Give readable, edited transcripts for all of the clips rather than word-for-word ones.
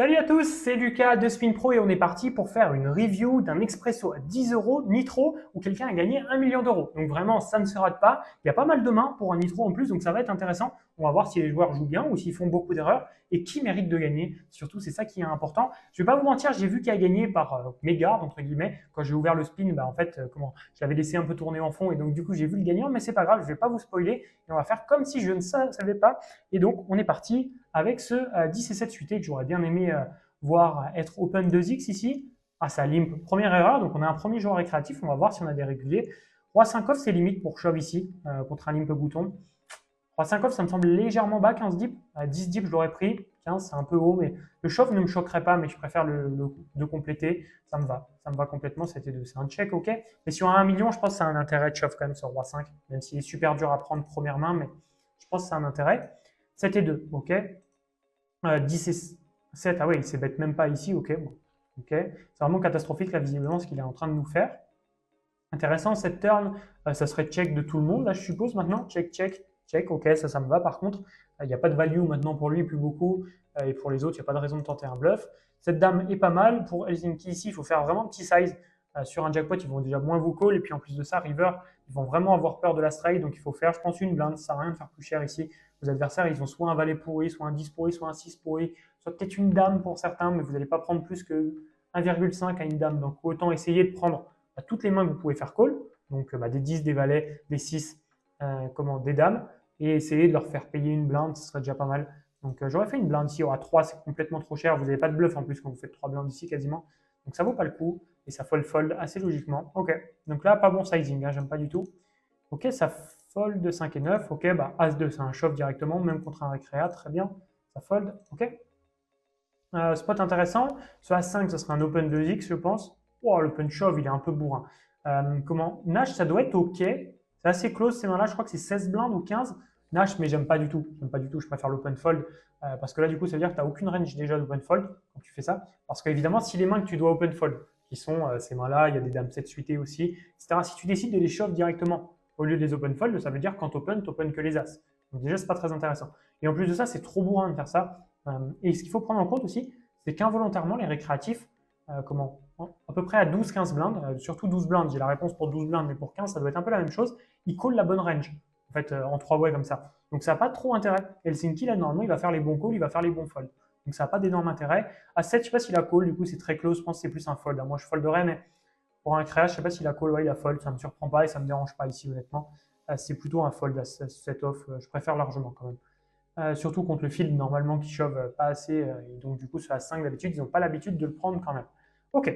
Salut à tous, c'est Lucas de Spin Pro et on est parti pour faire une review d'un expresso à 10 euros Nitro où quelqu'un a gagné 1 million d'euros. Donc vraiment, ça ne se rate pas. Il y a pas mal de mains pour un Nitro en plus, donc ça va être intéressant. On va voir si les joueurs jouent bien ou s'ils font beaucoup d'erreurs et qui mérite de gagner. Surtout, c'est ça qui est important. Je vais pas vous mentir, j'ai vu qui a gagné par mégarde, entre guillemets. Quand j'ai ouvert le spin, en fait, je l'avais laissé un peu tourner en fond et donc du coup, j'ai vu le gagnant, mais c'est pas grave, je vais pas vous spoiler et on va faire comme si je ne savais pas. Et donc, on est parti avec ce 10 et 7 suité que j'aurais bien aimé voir être open 2x ici. Ah, ça limp. Première erreur, donc on a un premier joueur récréatif, on va voir si on a des réguliers. Roi 5 off, c'est limite pour shove ici, contre un limp bouton. Roi 5 off, ça me semble légèrement bas, 15 dips. 10 dips, je l'aurais pris. 15, c'est un peu haut, mais le shove ne me choquerait pas, mais je préfère de compléter. Ça me va. Ça me va complètement, c'était deux. C'est un check, ok. Mais sur un 1 million, je pense que c'est un intérêt de shove quand même sur Roi 5, même s'il est super dur à prendre première main, mais je pense que c'est un intérêt. 7 et 2, ok. 10 et 7, ah ouais, il ne s'est bête même pas ici, ok. Bon. Ok. C'est vraiment catastrophique là, visiblement, ce qu'il est en train de nous faire. Intéressant, cette turn, ça serait check de tout le monde, là, je suppose, maintenant. Check, check, check, ok, ça me va. Par contre, il n'y a pas de value maintenant pour lui, plus beaucoup. Et pour les autres, il n'y a pas de raison de tenter un bluff. Cette dame est pas mal. Pour Helsinki ici, il faut faire vraiment petit size. Sur un jackpot, ils vont déjà moins vous call. Et puis en plus de ça, river, ils vont vraiment avoir peur de la strike. Donc il faut faire, je pense, une blinde. Ça sert à rien de faire plus cher ici. Vos adversaires, ils ont soit un valet pourri, soit un 10 pourri, soit un 6 pourri, soit peut-être une dame pour certains, mais vous n'allez pas prendre plus que 1,5 à une dame. Donc autant essayer de prendre toutes les mains que vous pouvez faire call. Donc des 10, des valets, des 6, des dames. Et essayer de leur faire payer une blinde, ce serait déjà pas mal. Donc j'aurais fait une blinde ici. À 3, c'est complètement trop cher. Vous n'avez pas de bluff en plus quand vous faites 3 blindes ici quasiment. Donc ça vaut pas le coup. Et ça fold assez logiquement. Ok. Donc là, pas bon sizing. J'aime pas du tout. Ok, ça fold de 5 et 9. Ok, As-2, c'est un shove directement, même contre un récréa. Très bien. Ça fold. Ok. Spot intéressant. Ce As5, ce sera un open 2x, je pense. Oh, l'open shove, il est un peu bourrin. Nash, ça doit être OK. C'est assez close ces mains-là. Je crois que c'est 16 blindes ou 15. Nash, mais j'aime pas du tout. J'aime pas du tout. Je préfère l'open fold. Parce que là, du coup, ça veut dire que tu n'as aucune range déjà d'open fold quand tu fais ça. Parce qu'évidemment, si les mains que tu dois open fold, qui sont ces mains-là, il y a des dames 7 suitées aussi, etc. Si tu décides de les shove directement au lieu de les open fold, ça veut dire que quand tu open que les as. Donc déjà, c'est pas très intéressant. Et en plus de ça, c'est trop bourrin de faire ça. Et ce qu'il faut prendre en compte aussi, c'est qu'involontairement, les récréatifs, à peu près à 12-15 blindes, surtout 12 blindes, j'ai la réponse pour 12 blindes, mais pour 15, ça doit être un peu la même chose, ils call la bonne range, en fait, en 3 way comme ça. Donc ça n'a pas trop intérêt. Helsinki, là, normalement, il va faire les bons calls, il va faire les bons folds. Donc ça n'a pas d'énorme intérêt. À 7, je ne sais pas s'il a call, du coup, c'est très close, je pense que c'est plus un fold. Moi, je folderais, mais pour un créa, je ne sais pas s'il a call, ouais, il a fold, ça ne me surprend pas et ça ne me dérange pas ici, honnêtement. C'est plutôt un fold à 7 off, je préfère largement quand même. Surtout contre le field normalement qui shove pas assez. Et donc du coup sur la 5 d'habitude, ils n'ont pas l'habitude de le prendre quand même. Ok,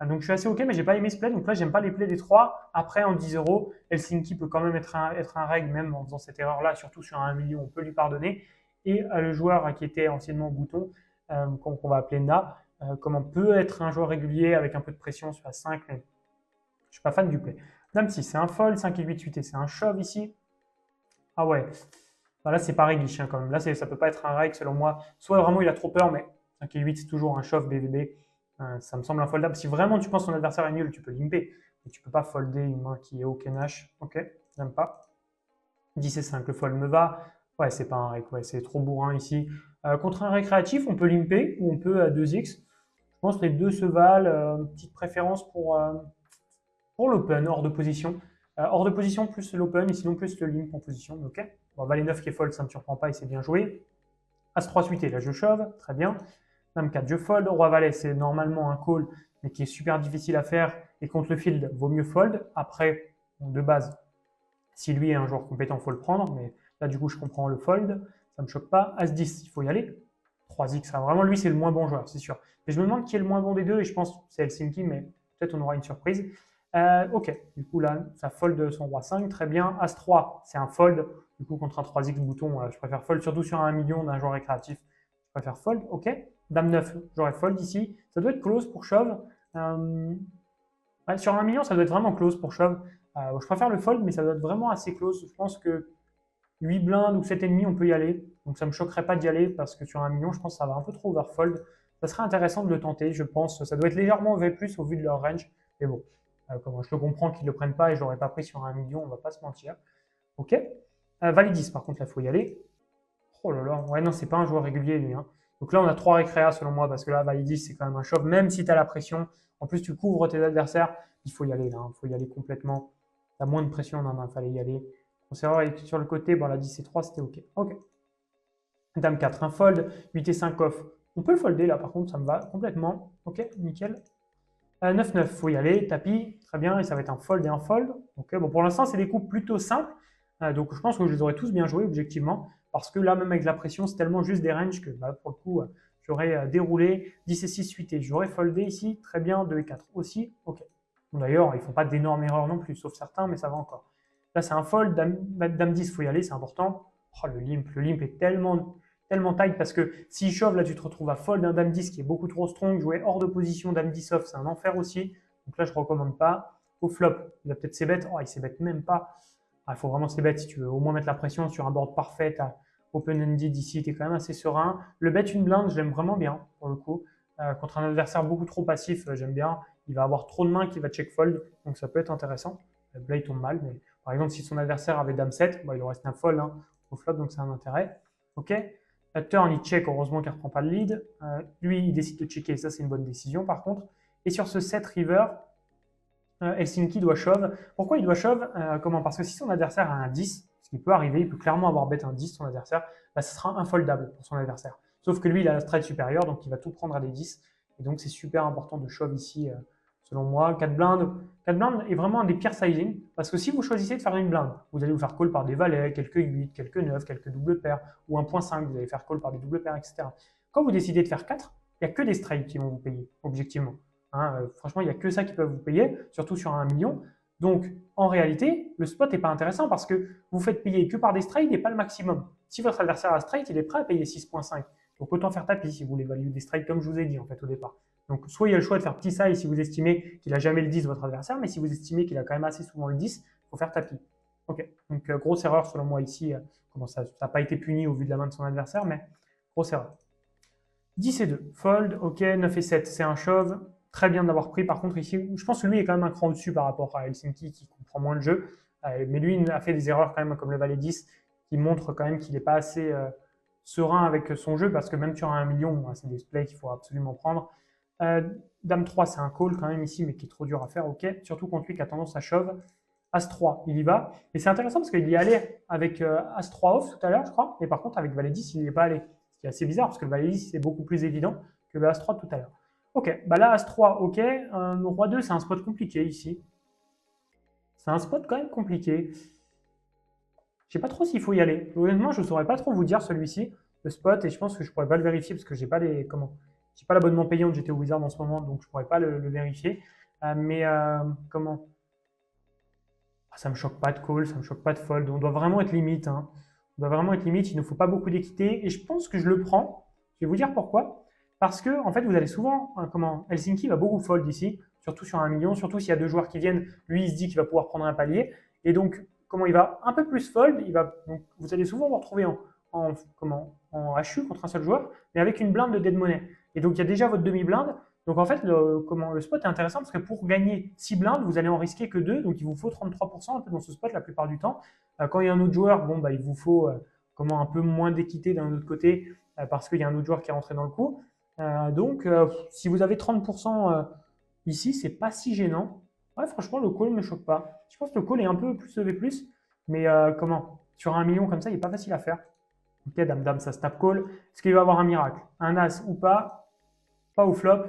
donc je suis assez ok, mais j'ai pas aimé ce play. Donc là, j'aime pas les plays des 3. Après, en 10 euros, Helsinki peut quand même être un règle, même en faisant cette erreur-là, surtout sur un 1 million, on peut lui pardonner. Et le joueur qui était anciennement bouton, qu'on va appeler Na, comment peut être un joueur régulier avec un peu de pression sur la 5, mais je suis pas fan du play. Dame 6, c'est un fold, 5 et 8 suité, c'est un shove ici. Ah ouais, là, c'est pas réglé quand même. Là, ça peut pas être un règle selon moi. Soit vraiment il a trop peur, mais 5 et 8, c'est toujours un shove BVB. Ça me semble infoldable. Si vraiment tu penses que ton adversaire est nul, tu peux limper. Mais tu peux pas folder une main qui est OK Nash. Ok, j'aime pas. 10 et 5, le fold me va. Ouais, c'est pas un règle, ouais, c'est trop bourrin ici. Contre un récréatif, on peut limper ou on peut à 2x. Je pense que les deux se valent. Petite préférence pour l'open, hors de position. Hors de position plus l'open et sinon plus le limp en position. Ok. Bon, valet 9 qui est fold, ça ne me surprend pas et c'est bien joué. As-3 suité, là je shove, très bien. Dame 4, je fold. Roi valet, c'est normalement un call, mais qui est super difficile à faire. Et contre le field, vaut mieux fold. Après, de base, si lui est un joueur compétent, il faut le prendre. Mais là, du coup, je comprends le fold. Ça ne me choque pas. As-10, il faut y aller. 3x, vraiment, lui, c'est le moins bon joueur, c'est sûr. Mais je me demande qui est le moins bon des deux, et je pense que c'est Helsinki, mais peut-être on aura une surprise. Ok, du coup là, ça fold son roi 5, très bien. As-3, c'est un fold. Du coup, contre un 3x bouton, je préfère fold, surtout sur un 1 million d'un joueur récréatif. Je préfère fold, ok. Dame 9, j'aurais fold ici. Ça doit être close pour shove. Ouais, sur un 1 million, ça doit être vraiment close pour shove. Je préfère le fold, mais ça doit être vraiment assez close. Je pense que 8 blindes ou 7,5, on peut y aller. Donc ça ne me choquerait pas d'y aller parce que sur un million, je pense que ça va un peu trop overfold. Ça serait intéressant de le tenter, je pense. Ça doit être légèrement V+, au vu de leur range. Mais bon, je le comprends qu'ils ne le prennent pas et je l'aurais pas pris sur un million, on ne va pas se mentir. Ok. Valet 10, par contre, là, il faut y aller. Oh là là, ouais, non, c'est pas un joueur régulier, lui. Hein. Donc là, on a 3 récréas selon moi, parce que là, valet 10, c'est quand même un shove, même si tu as la pression. En plus, tu couvres tes adversaires, il faut y aller là, il faut y aller complètement. Tu as moins de pression, non, il fallait y aller. Conserveur est sur le côté, bon, la 10 et 3, c'était OK. OK. Dame 4, un fold, 8 et 5 off. On peut le folder là, par contre, ça me va complètement. OK, nickel. 9-9, il faut y aller, tapis, très bien, et ça va être un fold et un fold. Ok, bon, pour l'instant, c'est des coups plutôt simples, donc je pense que je les aurais tous bien joués, objectivement, parce que là, même avec la pression, c'est tellement juste des ranges que bah, pour le coup, j'aurais déroulé 10 et 6 suités. J'aurais foldé ici, très bien, 2 et 4 aussi, ok. Bon, d'ailleurs, ils ne font pas d'énormes erreurs non plus, sauf certains, mais ça va encore. Là, c'est un fold, dame 10, il faut y aller, c'est important. Oh, le limp est tellement tight parce que s'il shove, là, tu te retrouves à fold un dame 10 qui est beaucoup trop strong. Jouer hors de position dame 10 off, c'est un enfer aussi. Donc là, je ne recommande pas. Au flop, il a peut-être ses bêtes. Oh, il s'est bête même pas. Il faut vraiment ses bêtes si tu veux au moins mettre la pression sur un board parfait. Open-ended ici, tu es quand même assez serein. Le bet une blinde, j'aime vraiment bien pour le coup. Contre un adversaire beaucoup trop passif, j'aime bien. Il va avoir trop de mains qui va check fold, donc ça peut être intéressant. Là, il tombe mal, mais par exemple, si son adversaire avait dame 7, bah, il aurait un fold hein, au flop, donc c'est un intérêt. Ok. Turn, il check, heureusement qu'il ne reprend pas le lead. Lui, il décide de checker, ça c'est une bonne décision par contre. Et sur ce 7 river, Helsinki doit shove. Pourquoi il doit shove Comment Parce que si son adversaire a un 10, ce qui peut arriver, il peut clairement avoir bet un 10 son adversaire, bah, ce sera infoldable pour son adversaire. Sauf que lui, il a la strike supérieure, donc il va tout prendre à des 10. Et donc c'est super important de shove ici, selon moi. 4 blindes. 4 blindes est vraiment un des pires sizing, parce que si vous choisissez de faire une blinde, vous allez vous faire call par des valets, quelques 8, quelques 9, quelques doubles paires, ou 1.5, vous allez faire call par des doubles paires, etc. Quand vous décidez de faire 4, il n'y a que des strikes qui vont vous payer, objectivement. Hein, franchement, il n'y a que ça qui peuvent vous payer, surtout sur un million. Donc, en réalité, le spot n'est pas intéressant parce que vous faites payer que par des strikes et pas le maximum. Si votre adversaire a strike, il est prêt à payer 6.5. Donc, autant faire tapis si vous voulez value des strikes comme je vous ai dit en fait au départ. Donc, soit il y a le choix de faire petit size si vous estimez qu'il n'a jamais le 10 votre adversaire, mais si vous estimez qu'il a quand même assez souvent le 10, il faut faire tapis. Ok, donc grosse erreur selon moi ici. Comment ça n'a pas été puni au vu de la main de son adversaire, mais grosse erreur. 10 et 2, fold, ok, 9 et 7, c'est un shove. Très bien d'avoir pris. Par contre, ici, je pense que lui est quand même un cran au-dessus par rapport à Helsinki qui comprend moins le jeu. Mais lui, il a fait des erreurs quand même, comme le valet 10, qui montrent quand même qu'il n'est pas assez serein avec son jeu parce que même sur un million, c'est des plays qu'il faut absolument prendre. Dame 3, c'est un call quand même ici, mais qui est trop dur à faire. Ok, surtout contre lui qui a tendance à shove. As 3, il y va. Et c'est intéressant parce qu'il y allait avec As 3 off tout à l'heure, je crois. Et par contre, avec valet 10, il n'y est pas allé. Ce qui est assez bizarre parce que le valet 10, c'est beaucoup plus évident que le As 3 tout à l'heure. Ok, bah là, As 3, ok. Roi 2, c'est un spot compliqué ici. C'est un spot quand même compliqué. Je sais pas trop s'il faut y aller. Honnêtement, je ne saurais pas trop vous dire celui-ci, le spot, et je pense que je pourrais pas le vérifier parce que j'ai pas les j'ai pas l'abonnement payant de GTO Wizard en ce moment, donc je pourrais pas le vérifier. Comment ça me choque pas de call, ça me choque pas de fold. On doit vraiment être limite. Hein. On doit vraiment être limite. Il ne faut pas beaucoup d'équité. Et je pense que je le prends. Je vais vous dire pourquoi. Parce que, en fait, vous allez souvent, Helsinki va beaucoup fold ici, surtout sur un million, surtout s'il y a deux joueurs qui viennent. Lui, il se dit qu'il va pouvoir prendre un palier. Et donc, il va un peu plus fold. Donc, vous allez souvent vous retrouver en HU contre un seul joueur, mais avec une blinde de dead money. Et donc, il y a déjà votre demi-blinde. Donc en fait, le spot est intéressant parce que pour gagner 6 blindes, vous allez en risquer que 2, donc il vous faut 33% un peu dans ce spot la plupart du temps. Quand il y a un autre joueur, bon, bah, il vous faut un peu moins d'équité d'un autre côté parce qu'il y a un autre joueur qui est rentré dans le coup. Si vous avez 30% ici, c'est pas si gênant. Ouais, franchement, le call ne me choque pas. Je pense que le call est un peu plus EV+, mais sur un million comme ça, il n'est pas facile à faire. Ok, dame, ça snap call. Est-ce qu'il va avoir un miracle? Un as ou pas? Pas au flop.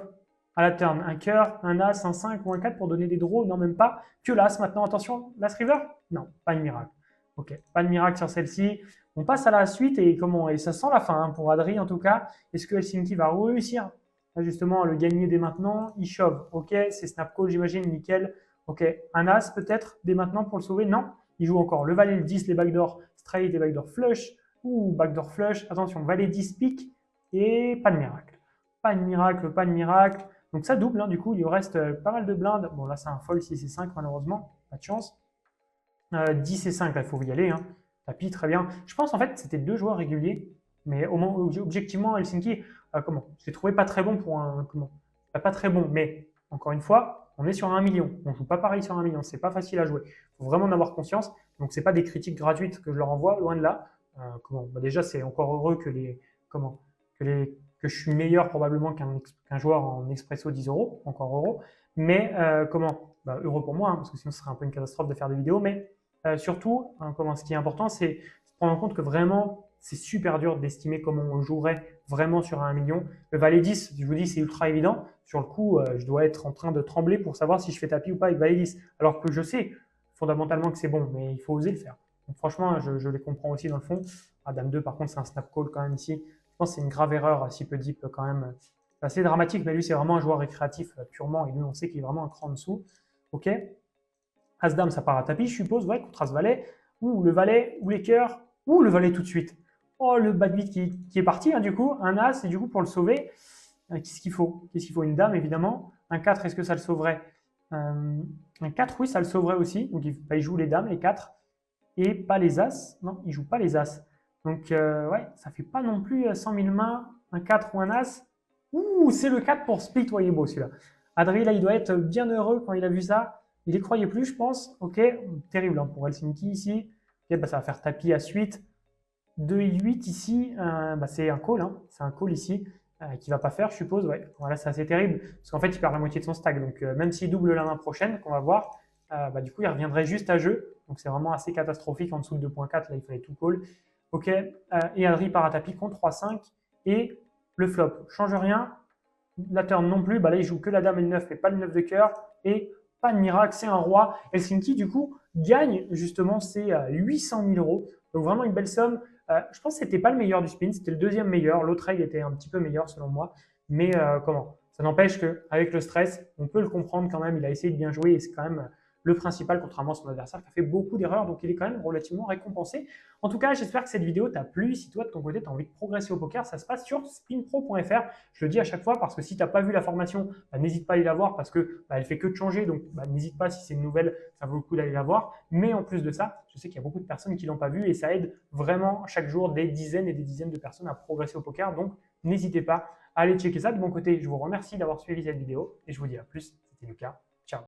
À la turn, un cœur, un as, un 5 ou un 4 pour donner des draws. Non, même pas. Que l'as maintenant. Attention, l'as river? Non, pas de miracle. Ok, pas de miracle sur celle-ci. On passe à la suite et ça sent la fin hein, pour Adri en tout cas. Est-ce que Helsinki va réussir justement à le gagner dès maintenant? Il shove. Ok, c'est snap call, j'imagine. Nickel. Ok, un as peut-être dès maintenant pour le sauver? Non. Il joue encore le valet, le 10, les backdoor straight et backdoor flush. Ou backdoor flush. Attention, valet 10 pique et pas de miracle. Pas de miracle, pas de miracle. Donc ça double, hein, du coup, il lui reste pas mal de blindes. Bon, là, c'est un fold 6 et 5, malheureusement. Pas de chance. 10 et 5, là, il faut y aller. Hein. Tapis, très bien. Je pense, en fait, c'était deux joueurs réguliers. Mais objectivement, Helsinki, je l'ai trouvé pas très bon pour un... Pas très bon, mais encore une fois, on est sur un million. On ne joue pas pareil sur un million. C'est pas facile à jouer. Il faut vraiment en avoir conscience. Donc, c'est pas des critiques gratuites que je leur envoie, loin de là. Déjà, c'est encore heureux que que je suis meilleur probablement qu'un joueur en expresso 10 euros, encore euros. Mais comment bah, heureux pour moi, hein, parce que sinon ce serait un peu une catastrophe de faire des vidéos. Mais surtout, hein, ce qui est important, c'est de prendre en compte que vraiment, c'est super dur d'estimer comment on jouerait vraiment sur un 1 million. Le valet 10, je vous dis, c'est ultra évident. Sur le coup, je dois être en train de trembler pour savoir si je fais tapis ou pas avec valet 10. Alors que je sais fondamentalement que c'est bon, mais il faut oser le faire. Donc franchement, je les comprends aussi dans le fond. Ah, dame 2, par contre, c'est un snap call quand même ici. Je pense que c'est une grave erreur, si peu deep quand même. C'est assez dramatique, mais lui, c'est vraiment un joueur récréatif purement. Et nous, on sait qu'il est vraiment un cran en dessous. Ok. As-Dame, ça part à tapis, je suppose, ouais, contre As-Valet. Ou le Valet, ou les cœurs, ou le Valet tout de suite. Oh, le bad beat qui est parti, hein, du coup. Un As, et du coup, pour le sauver, qu'est-ce qu'il faut? Qu'est-ce qu'il faut? Une Dame, évidemment. Un 4, est-ce que ça le sauverait? Un 4, oui, ça le sauverait aussi. Donc, il joue les Dames, les 4, et pas les As. Non, il joue pas les As. Donc, ouais, ça fait pas non plus 100 000 mains, un 4 ou un As. Ouh, c'est le 4 pour split, voyez beau celui-là. Adri, là, il doit être bien heureux quand il a vu ça. Il n'y croyait plus, je pense. Ok, terrible hein, pour Helsinki ici. Ok, bah, ça va faire tapis à suite. 2 et 8 ici, bah, c'est un call. Hein. C'est un call ici qui ne va pas faire, je suppose. Ouais. Voilà, c'est assez terrible parce qu'en fait, il perd la moitié de son stack. Donc, même s'il double la main prochaine, qu'on va voir, bah, du coup, il reviendrait juste à jeu. Donc, c'est vraiment assez catastrophique. En dessous de 2.4, là, il fallait tout call. Ok, et Adri part à tapis contre 3-5. Et le flop, change rien. La turn non plus. Bah, là, il joue que la dame et le 9, mais pas le 9 de cœur. Et pas de miracle, c'est un roi. Helsinki, du coup, gagne justement ses 800 000 euros. Donc, vraiment une belle somme. Je pense que ce n'était pas le meilleur du spin, c'était le deuxième meilleur. L'autre règle était un petit peu meilleur selon moi. Mais comment? Ça n'empêche qu'avec le stress, on peut le comprendre quand même. Il a essayé de bien jouer et c'est quand même le principal, contrairement à son adversaire qui a fait beaucoup d'erreurs. Donc, il est quand même relativement récompensé. En tout cas, j'espère que cette vidéo t'a plu. Si toi, de ton côté, tu as envie de progresser au poker, ça se passe sur spinpro.fr. Je le dis à chaque fois parce que si tu n'as pas vu la formation, bah, n'hésite pas à aller la voir parce que bah, elle fait que de changer. Donc, bah, n'hésite pas si c'est une nouvelle, ça vaut le coup d'aller la voir. Mais en plus de ça, je sais qu'il y a beaucoup de personnes qui ne l'ont pas vue et ça aide vraiment chaque jour des dizaines et des dizaines de personnes à progresser au poker. Donc, n'hésitez pas à aller checker ça. De mon côté, je vous remercie d'avoir suivi cette vidéo et je vous dis à plus. C'était Lucas.